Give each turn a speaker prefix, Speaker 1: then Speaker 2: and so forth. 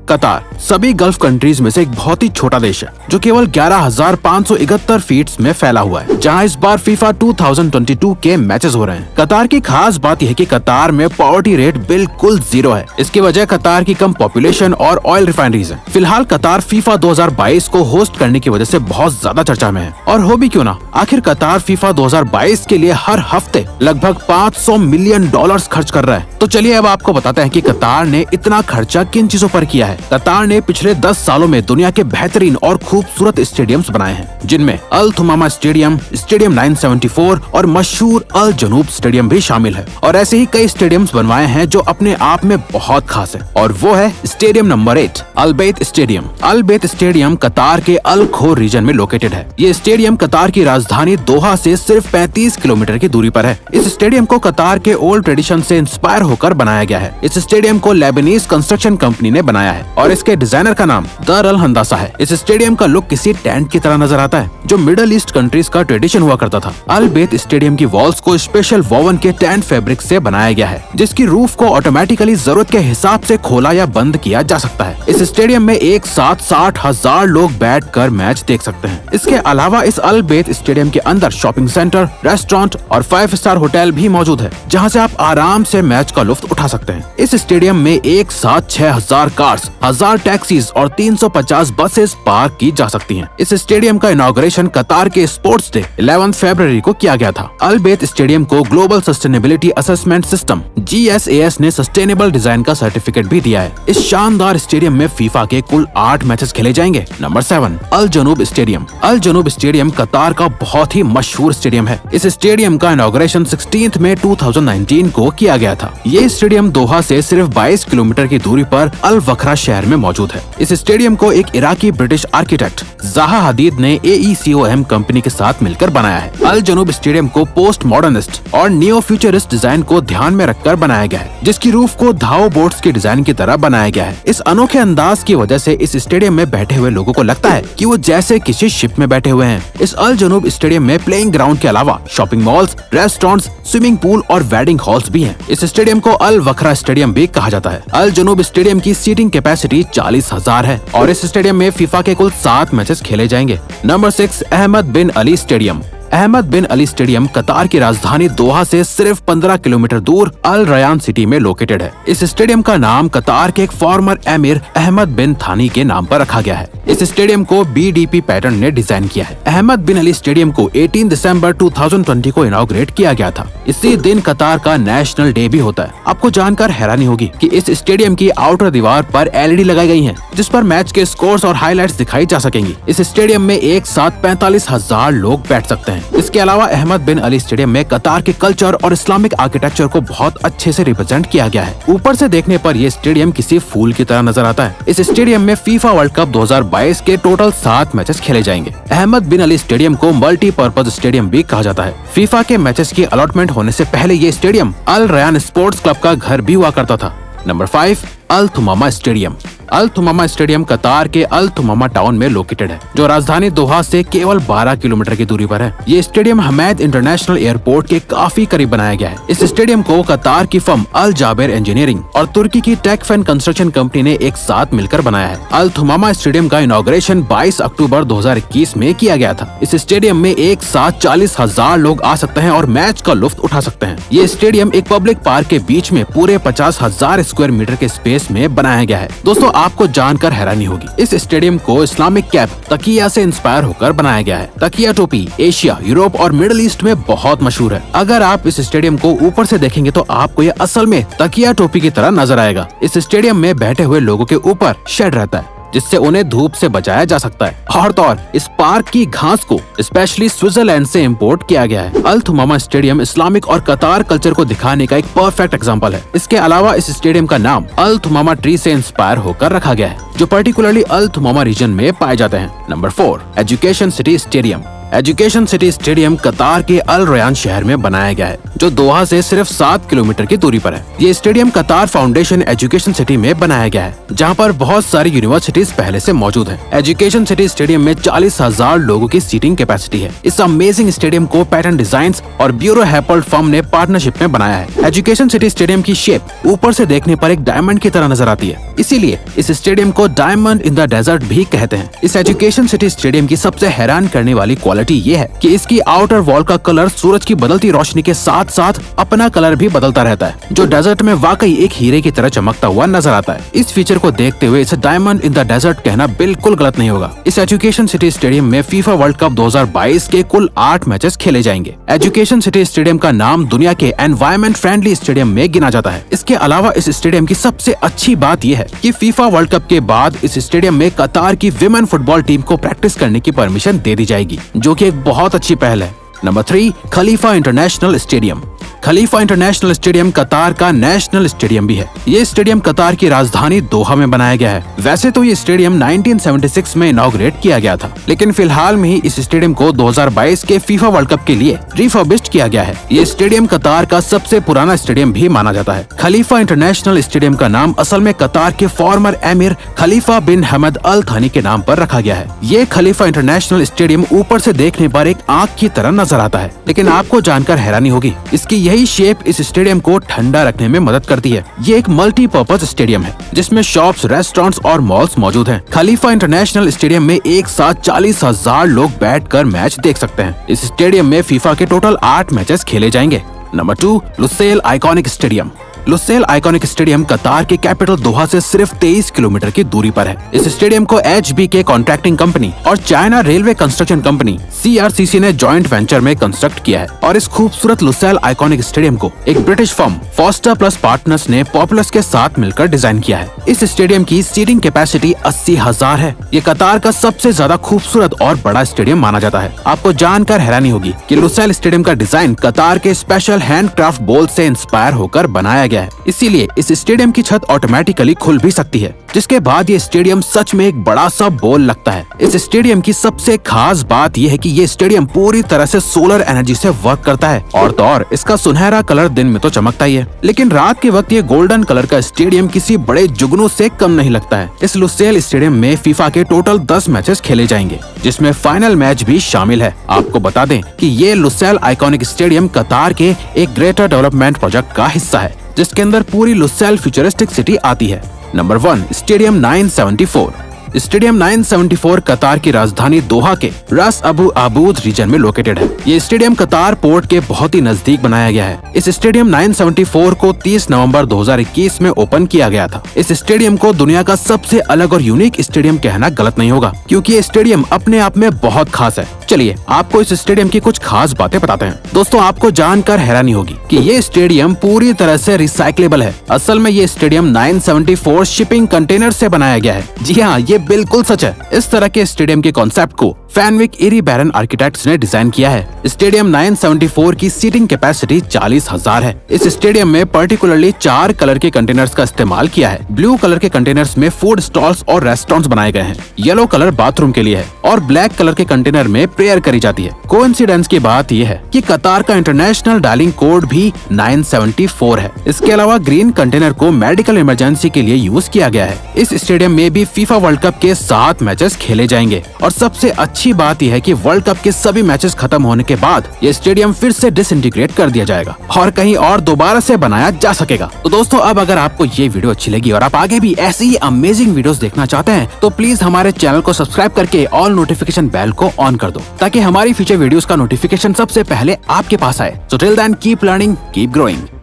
Speaker 1: कतार सभी gulf countries में से एक बहुत ही छोटा देश है जो केवल 11,571 फीट में फैला हुआ है, जहां इस बार फीफा 2022 के मैचेस हो रहे हैं। कतार की खास बात यह है कि कतार में पॉवर्टी रेट बिल्कुल 0 है। इसकी वजह कतार की कम पॉपुलेशन और ऑयल रिफाइनरीज है। फिलहाल कतार फीफा 2022 को होस्ट करने की वजह से बहुत ज्यादा चर्चा में है, और हो भी क्यों ना। आखिर कतार फीफा 2022 के लिए हर हफ्ते लगभग $500 मिलियन खर्च कर रहा है। तो चलिए अब आपको बताते हैं कि कतार ने इतना खर्चा किन चीजों पर किया है। कतार ने पिछले 10 सालों में दुनिया के बेहतरीन और खूबसूरत स्टेडियम्स बनाए हैं, जिनमें अल थुमामा स्टेडियम, स्टेडियम 974 और मशहूर अल जनूब स्टेडियम भी शामिल है। और ऐसे ही कई स्टेडियम्स बनवाए हैं जो अपने आप में बहुत खास है, और वो है स्टेडियम नंबर 8 अल बैत स्टेडियम। अल बैत स्टेडियम कतार के अल खोर रीजन में लोकेटेड है। ये स्टेडियम कतार की राजधानी दोहा से सिर्फ 35 किलोमीटर की दूरी पर है। इस स्टेडियम को कतार के ओल्ड ट्रेडिशन से इंस्पायर होकर बनाया गया है। इस स्टेडियम को लेबनीज कंस्ट्रक्शन कंपनी ने बनाया है और इसके डिजाइनर का नाम दर अल हंदासा है। इस स्टेडियम का लुक किसी टेंट की तरह नजर आता है, जो मिडल ईस्ट कंट्रीज का ट्रेडिशन हुआ करता था। अल बैत स्टेडियम की वॉल्स को स्पेशल वोवन के टेंट फैब्रिक से बनाया गया है, जिसकी रूफ को ऑटोमेटिकली जरूरत के हिसाब से खोला या बंद किया जा सकता है। इस स्टेडियम में एक साथ 60,000 लोग बैठकर मैच देख सकते हैं। इसके अलावा इस अल बैत स्टेडियम के अंदर शॉपिंग सेंटर, रेस्टोरेंट और 5 स्टार होटल भी मौजूद है, जहां से आप आराम से मैच का लुत्फ उठा सकते हैं। इस स्टेडियम में एक साथ 6,000 कार्स, 1000 टैक्सीज और 350 बसेस पार्क की जा सकती हैं। इस स्टेडियम का इनॉग्रेशन कतार के स्पोर्ट्स डे 11 फरवरी को किया गया था। अल बैत स्टेडियम को global sustainability assessment system GSAS ने सस्टेनेबल डिजाइन का सर्टिफिकेट भी दिया है। इस शानदार स्टेडियम में फीफा के कुल 8 मैचेस खेले जाएंगे। नंबर 7 अल जनूब स्टेडियम। अल जनूब स्टेडियम कतार का बहुत ही मशहूर स्टेडियम है। इस स्टेडियम का इनॉग्रेशन 16 मई 2019 को किया गया था। ये स्टेडियम दोहा से सिर्फ 22 किलोमीटर की दूरी पर अल वखरा शहर में मौजूद है। इस स्टेडियम को एक इराकी ब्रिटिश आर्किटेक्ट ज़ाहा हदीद ने AECOM कंपनी के साथ मिलकर बनाया है। अल जनूब स्टेडियम को पोस्ट मॉडर्निस्ट और नियो फ्यूचरिस्ट डिजाइन को ध्यान में रखकर बनाया गया है, जिसकी रूफ को धाव बोट्स के डिजाइन की तरह बनाया गया है। इस अनोखे अंदाज की वजह से इस स्टेडियम में बैठे हुए लोगों को लगता है कि वो जैसे किसी शिप में बैठे हुए हैं। इस अल जनूब स्टेडियम में प्लेइंग ग्राउंड के अलावा shopping malls, restaurants, swimming pool और वेडिंग हॉल्स भी हैं। इस स्टेडियम को अल वखरा स्टेडियम भी कहा जाता है। अल जनूब स्टेडियम की सीटिंग कैपेसिटी 40,000 है और इस स्टेडियम में फीफा के कुल 7 मैचेस खेले जाएंगे। नंबर 6 अहमद बिन अली स्टेडियम। अहमद बिन अली स्टेडियम कतार की राजधानी दोहा से सिर्फ 15 किलोमीटर दूर अल रयान सिटी में लोकेटेड है। इस स्टेडियम का नाम कतार के एक फॉर्मर एमिर अहमद बिन थानी के नाम पर रखा गया है। इस स्टेडियम को BDP पैटर्न ने डिजाइन किया है। अहमद बिन अली स्टेडियम को 18 दिसंबर 2020 को इनॉग्रेट किया गया था। इसी दिन कतार का नेशनल डे भी होता है। आपको जानकर हैरानी होगी कि इस स्टेडियम की आउटर दीवार पर LED लगाई गई है, जिस पर मैच के स्कोर्स और हाइलाइट्स दिखाई जा सकेंगी। इस स्टेडियम में एक साथ 45,000 लोग बैठ सकते हैं। इसके अलावा अहमद बिन अली स्टेडियम में कतार के कल्चर और इस्लामिक आर्किटेक्चर को बहुत अच्छे से रिप्रेजेंट किया गया है। ऊपर से देखने पर यह स्टेडियम किसी फूल की तरह नजर आता है। इस स्टेडियम में फीफा वर्ल्ड कप 2022 के टोटल 7 मैचेस खेले जाएंगे। अहमद बिन अली स्टेडियम को मल्टीपर्पज स्टेडियम भी कहा जाता है। फीफा के मैचेस की अलॉटमेंट होने से पहले ये स्टेडियम अल रयान स्पोर्ट्स क्लब का घर भी हुआ करता था। नंबर 5 अल थुमामा स्टेडियम। अल थुमामा स्टेडियम कतार के अल थुमामा टाउन में लोकेटेड है, जो राजधानी दोहा से केवल 12 किलोमीटर की दूरी पर है। ये स्टेडियम हमेद इंटरनेशनल एयरपोर्ट के काफी करीब बनाया गया है। इस स्टेडियम को कतार की फर्म अल जाबेर इंजीनियरिंग और तुर्की की टेकफेन कंस्ट्रक्शन कंपनी ने एक साथ मिलकर बनाया है। अल थुमामा स्टेडियम का इनॉग्रेशन 22 अक्टूबर 2021 में किया गया था। इस स्टेडियम में एक साथ 40,000 लोग आ सकते हैं और मैच का लुत्फ उठा सकते हैं। ये स्टेडियम एक पब्लिक पार्क के बीच में पूरे 50,000 स्क्वायर मीटर के स्पेस में बनाया गया है। दोस्तों, आपको जानकर हैरानी होगी, इस स्टेडियम को इस्लामिक कैप तकिया से इंस्पायर होकर बनाया गया है। तकिया टोपी एशिया, यूरोप और मिडिल ईस्ट में बहुत मशहूर है। अगर आप इस स्टेडियम को ऊपर से देखेंगे तो आपको ये असल में तकिया टोपी की तरह नजर आएगा। इस स्टेडियम में बैठे हुए लोगों के ऊपर शेड रहता है, जिससे उन्हें धूप से बचाया जा सकता है। और तो और इस पार्क की घास को स्पेशली स्विट्जरलैंड से इंपोर्ट किया गया है। अल थुमामा स्टेडियम इस्लामिक और कतार कल्चर को दिखाने का एक परफेक्ट एग्जांपल है। इसके अलावा इस स्टेडियम का नाम अल थुमामा ट्री से इंस्पायर होकर रखा गया है, जो पर्टिकुलरली अल थुमामा रीजन में पाए जाते हैं। Number 4 education city stadium. Education city stadium कतार के अल रयान शहर में बनाया गया है, जो दोहा से सिर्फ 7 किलोमीटर की दूरी पर है। ये स्टेडियम कतार फाउंडेशन एजुकेशन सिटी में बनाया गया है, जहाँ पर बहुत सारी यूनिवर्सिटीज पहले से मौजूद हैं। एजुकेशन सिटी स्टेडियम में 40,000 लोगों की सीटिंग कैपेसिटी है। इस अमेजिंग स्टेडियम को पैटर्न डिजाइन्स और ब्यूरो हैपोल्ड फर्म ने पार्टनरशिप में बनाया है। एजुकेशन सिटी स्टेडियम की शेप ऊपर से देखने पर एक डायमंड की तरह नजर आती है, इसीलिए इस स्टेडियम को डायमंड इन द डेजर्ट भी कहते हैं। इस एजुकेशन सिटी स्टेडियम की सबसे हैरान करने वाली क्वालिटी ये है कि इसकी आउटर वॉल का कलर सूरज की बदलती रोशनी के साथ साथ अपना कलर भी बदलता रहता है, जो डेजर्ट में वाकई एक हीरे की तरह चमकता हुआ नजर आता है। इस फीचर को देखते हुए इसे डायमंड इन द डेजर्ट कहना बिल्कुल गलत नहीं होगा। इस एजुकेशन सिटी स्टेडियम में फीफा वर्ल्ड कप 2022 के कुल 8 मैचेस खेले जाएंगे। एजुकेशन सिटी स्टेडियम का नाम दुनिया के एनवायरमेंट फ्रेंडली स्टेडियम में गिना जाता है। इसके अलावा इस स्टेडियम की सबसे अच्छी बात यह है कि फीफा वर्ल्ड कप के बाद इस स्टेडियम में कतार की विमेन फुटबॉल टीम को प्रैक्टिस करने की परमिशन दे दी जाएगी, जो कि एक बहुत अच्छी पहल है। नंबर 3, खलीफा इंटरनेशनल स्टेडियम। खलीफा इंटरनेशनल स्टेडियम कतार का नेशनल स्टेडियम भी है। ये स्टेडियम कतार की राजधानी दोहा में बनाया गया है। वैसे तो ये स्टेडियम 1976 में इनॉग्रेट किया गया था, लेकिन फिलहाल में ही इस स्टेडियम को 2022 के फीफा वर्ल्ड कप के लिए रिफर्बिश्ड किया गया है। ये स्टेडियम कतार का सबसे पुराना स्टेडियम भी माना जाता है। खलीफा इंटरनेशनल स्टेडियम का नाम असल में कतार के फॉर्मर एमिर खलीफा बिन हमद अल थानी के नाम पर रखा गया है। ये खलीफा इंटरनेशनल स्टेडियम ऊपर से देखने पर एक आँख की तरह नजर आता है, लेकिन आपको जानकर हैरानी होगी, इसकी यही शेप इस स्टेडियम को ठंडा रखने में मदद करती है। ये एक मल्टीपर्पज स्टेडियम है, जिसमें शॉप्स, रेस्टोरेंट्स और मॉल्स मौजूद हैं। खलीफा इंटरनेशनल स्टेडियम में एक साथ 40,000 लोग बैठकर मैच देख सकते हैं। इस स्टेडियम में फीफा के टोटल 8 मैचेस खेले जाएंगे। Number 2, Lucille iconic stadium. Lucille iconic stadium कतार के कैपिटल दोहा से सिर्फ 23 किलोमीटर की दूरी पर है। इस स्टेडियम को HBK कॉन्ट्रैक्टिंग कंपनी और China railway construction company CRCC ने जॉइंट वेंचर में कंस्ट्रक्ट किया है, और इस खूबसूरत लुसेल आइकॉनिक स्टेडियम को एक British firm foster plus partners ने पॉपुलस के साथ मिलकर डिजाइन किया है। इस स्टेडियम की सीटिंग कैपेसिटी 80,000 है। ये कतार का सबसे ज्यादा खूबसूरत और बड़ा स्टेडियम माना जाता है। आपको जानकर हैरानी होगी कि लुसेल स्टेडियम का डिजाइन कतार के स्पेशल हैंडक्राफ्ट बॉल से इंस्पायर होकर बनाया गया है, इसीलिए इस स्टेडियम की छत ऑटोमेटिकली खुल भी सकती है, जिसके बाद ये स्टेडियम सच में एक बड़ा सा बॉल लगता है। इस स्टेडियम की सबसे खास बात यह है कि ये स्टेडियम पूरी तरह से सोलर एनर्जी से वर्क करता है, और तो और इसका सुनहरा कलर दिन में तो चमकता ही है, लेकिन रात के वक्त ये गोल्डन कलर का स्टेडियम किसी बड़े जुगनू से कम नहीं लगता है। इस लुसेल स्टेडियम में फीफा के टोटल 10 मैचेस खेले जाएंगे, जिसमें फाइनल मैच भी शामिल है। आपको बता दें कि ये लुसेल आइकॉनिक स्टेडियम कतार के एक ग्रेटर डेवलपमेंट प्रोजेक्ट का हिस्सा है, जिसके अंदर पूरी लुसेल फ्यूचरिस्टिक सिटी आती है। Number 1, stadium 974। स्टेडियम 974 कतार की राजधानी दोहा के रास अबू आबूद रीजन में लोकेटेड है। ये स्टेडियम कतार पोर्ट के बहुत ही नजदीक बनाया गया है। इस स्टेडियम 974 को 30 नवंबर 2021 में ओपन किया गया था। इस स्टेडियम को दुनिया का सबसे अलग और यूनिक स्टेडियम कहना गलत नहीं होगा, क्योंकि ये स्टेडियम अपने आप में बहुत खास है। चलिए आपको इस स्टेडियम की कुछ खास बातें बताते हैं। दोस्तों, आपको जानकर हैरानी होगी कि ये स्टेडियम पूरी तरह से रिसाइक्लेबल है। असल में ये स्टेडियम 974 शिपिंग कंटेनर से बनाया गया है। जी हाँ, ये बिल्कुल सच है। इस तरह के स्टेडियम के कॉन्सेप्ट को फैनविक इरी बैरन आर्किटेक्ट्स ने डिजाइन किया है। स्टेडियम 974 की सीटिंग कैपेसिटी 40,000 है। इस स्टेडियम में पर्टिकुलरली 4 कलर के कंटेनर्स का इस्तेमाल किया है। ब्लू कलर के कंटेनर्स में फूड स्टॉल्स और रेस्टोरेंट्स बनाए गए हैं। येलो कलर बाथरूम के लिए है और ब्लैक कलर के कंटेनर में प्रेयर करी जाती है। कोइंसिडेंस की बात यह है कि कतार का इंटरनेशनल डायलिंग कोड भी 974 है। इसके अलावा ग्रीन कंटेनर को मेडिकल इमरजेंसी के लिए यूज किया गया है। इस स्टेडियम में भी फीफा वर्ल्ड कप के 7 मैचेस खेले जाएंगे, और सबसे अच्छी बात यह है कि वर्ल्ड कप के सभी मैचेस खत्म होने के बाद ये स्टेडियम फिर से डिसइंटीग्रेट कर दिया जाएगा और कहीं और दोबारा से बनाया जा सकेगा। तो दोस्तों, अब अगर आपको ये वीडियो अच्छी लगी और आप आगे भी ऐसी ही अमेजिंग वीडियोस देखना चाहते हैं, तो प्लीज हमारे चैनल को सब्सक्राइब करके ऑल नोटिफिकेशन बेल को ऑन कर दो, ताकि हमारी फ्यूचर वीडियोस का नोटिफिकेशन सबसे पहले आपके पास आए। So till then keep learning, keep growing.